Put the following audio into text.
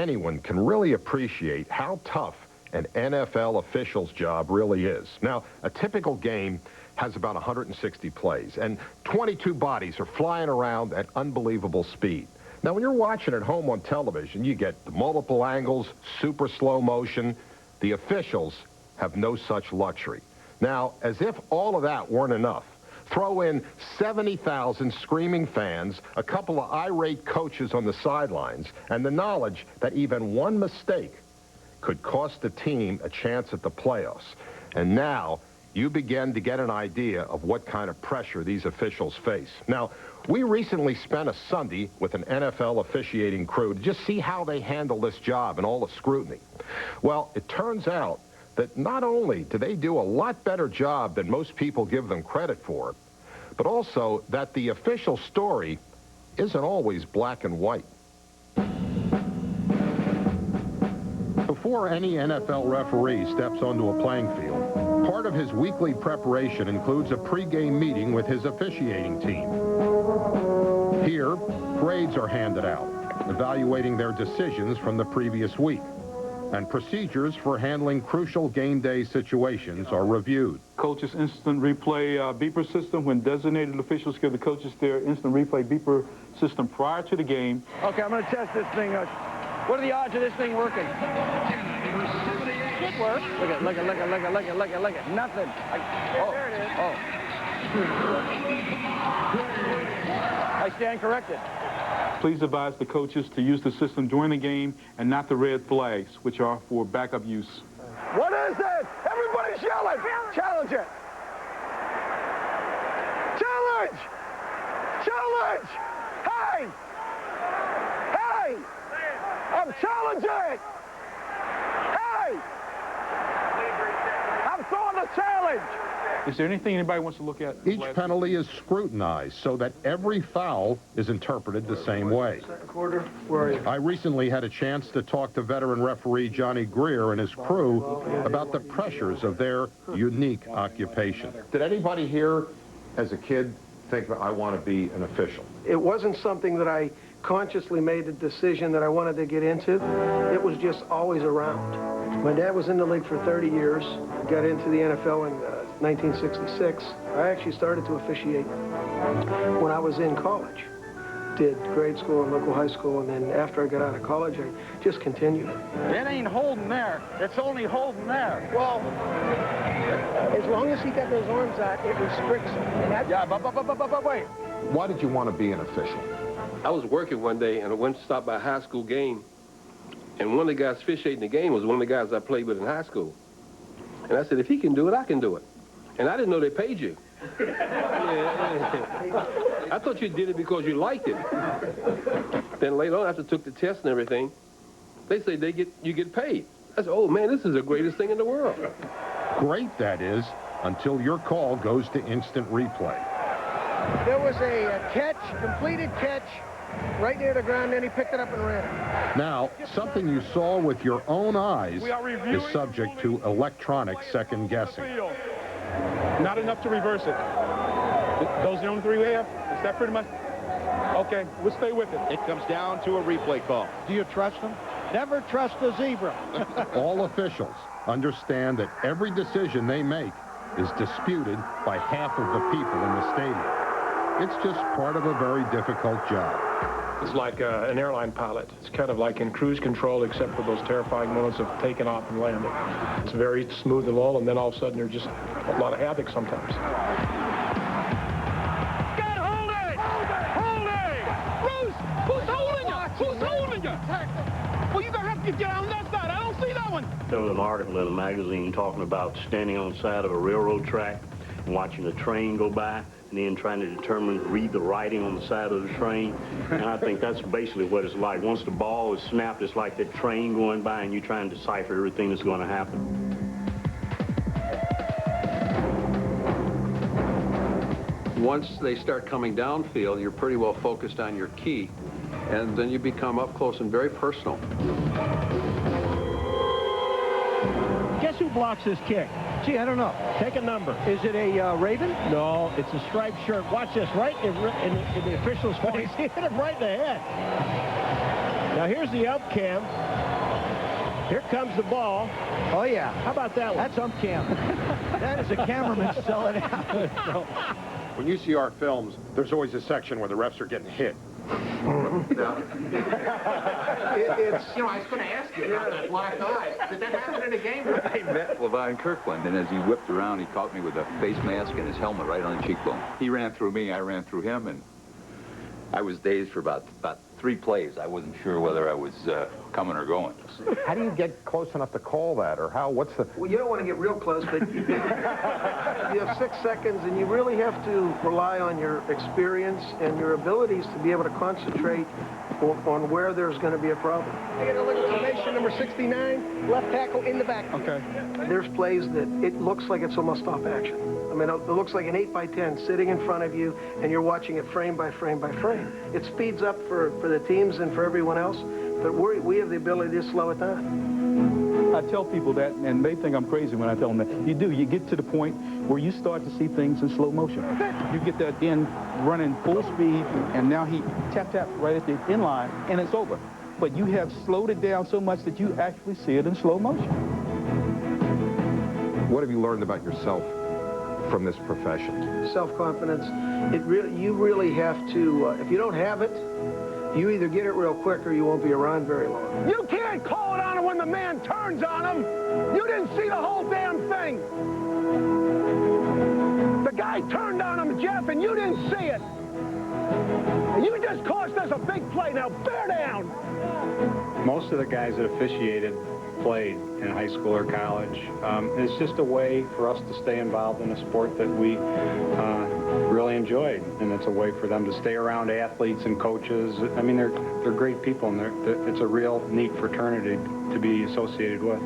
anyone can really appreciate how tough an NFL official's job really is. Now, a typical game has about 160 plays, and 22 bodies are flying around at unbelievable speed. Now, when you're watching at home on television, you get the multiple angles, super slow motion. The officials have no such luxury. Now, as if all of that weren't enough, throw in 70,000 screaming fans, a couple of irate coaches on the sidelines, and the knowledge that even one mistake could cost the team a chance at the playoffs. And now you begin to get an idea of what kind of pressure these officials face. Now, we recently spent a Sunday with an NFL officiating crew to just see how they handle this job and all the scrutiny. Well, it turns out that not only do they do a lot better job than most people give them credit for, but also that the official story isn't always black and white. Before any NFL referee steps onto a playing field, part of his weekly preparation includes a pregame meeting with his officiating team. Here, grades are handed out, evaluating their decisions from the previous week, and procedures for handling crucial game day situations are reviewed. Coaches' instant replay beeper system. When designated officials give the coaches their instant replay beeper system prior to the game. Okay, I'm going to test this thing. What are the odds of this thing working? Should work. Look at, look at, look at, look at, look at, look at, look at. Nothing. There it is. I stand corrected. Please advise the coaches to use the system during the game and not the red flags, which are for backup use. What is it? Everybody's yelling. Challenge it. Challenge! Challenge! Hey! Hey! I'm challenging! Hey! I'm throwing the challenge! Is there anything anybody wants to look at? Each penalty is scrutinized so that every foul is interpreted the same way. Second quarter, where are you? I recently had a chance to talk to veteran referee Johnny Greer and his crew about the pressures of their unique occupation. Did anybody here as a kid think, I want to be an official? It wasn't something that I consciously made a decision that I wanted to get into. It was just always around. My dad was in the league for 30 years, got into the NFL in 1966. I actually started to officiate when I was in college. Did grade school and local high school, and then after I got out of college, I just continued. It ain't holding there. It's only holding there. Well, as long as he got those arms out, it restricts him. Yeah, but wait. Why did you want to be an official? I was working one day, and I went to stop by a high school game, and one of the guys officiating the game was one of the guys I played with in high school. And I said, if he can do it, I can do it. And I didn't know they paid you. I thought you did it because you liked it. Then later on, after I took the test and everything, they say you get paid. I said, oh, man, this is the greatest thing in the world. Great, that is, until your call goes to instant replay. There was a catch, completed catch, right near the ground, then he picked it up and ran it. Now, something you saw with your own eyes is subject to electronic second-guessing. Not enough to reverse it. Those are the only three we have? Is that pretty much? Okay, we'll stay with it. It comes down to a replay call. Do you trust him? Never trust a zebra. All officials understand that every decision they make is disputed by half of the people in the stadium. It's just part of a very difficult job. It's like an airline pilot. It's kind of like in cruise control, except for those terrifying moments of taking off and landing. It's very smooth and all, and then all of a sudden there's just a lot of havoc sometimes. Get holding! Holding! Bruce, who's holding you? Who's holding you? Well, you're going to have to get on that side. I don't see that one. There was an article in a magazine talking about standing on the side of a railroad track and watching a train go by, and then trying to read the writing on the side of the train. And I think that's basically what it's like. Once the ball is snapped, it's like that train going by, and you're trying to decipher everything that's going to happen. Once they start coming downfield, you're pretty well focused on your key, and then you become up close and very personal. Guess who blocks this kick? Gee, I don't know. Take a number. Is it a Raven? No, it's a striped shirt. Watch this, right in the official's face. He hit him right in the head. Now here's the ump cam. Here comes the ball. Oh, yeah. How about that one? That's ump cam. That is a cameraman selling out. When you see our films, there's always a section where the refs are getting hit. It's, You know, I was going to ask you about that black eye. Did that happen in a game? I met Levine Kirkland, and as he whipped around, he caught me with a face mask and his helmet right on the cheekbone. He ran through me, I ran through him, and I was dazed for about 3 plays. I wasn't sure whether I was coming or going. How do you get close enough to call that, or how? What's the? well, you don't want to get real close, but you have 6 seconds, and you really have to rely on your experience and your abilities to be able to concentrate on where there's going to be a problem. I get a look at formation number 69, left tackle in the back. Okay. There's plays that it looks like it's almost stop action. I mean, it looks like an 8x10 sitting in front of you, and you're watching it frame by frame by frame. It speeds up for the teams and for everyone else, but we have the ability to slow it down. I tell people that, and they think I'm crazy when I tell them that. You do. You get to the point where you start to see things in slow motion. You get that end running full speed, and now he tap right at the end line, and it's over. But you have slowed it down so much that you actually see it in slow motion. What have you learned about yourself from this profession? Self-confidence. You really have to, if you don't have it, you either get it real quick or you won't be around very long. You can't call it on him when the man turns on him. You didn't see the whole damn thing. The guy turned on him, Jeff, and you didn't see it. You just cost us a big play. Now bear down. Most of the guys that officiated played in high school or college. It's just a way for us to stay involved in a sport that we really enjoyed, and it's a way for them to stay around athletes and coaches. I mean, they're great people, and it's a real neat fraternity to be associated with.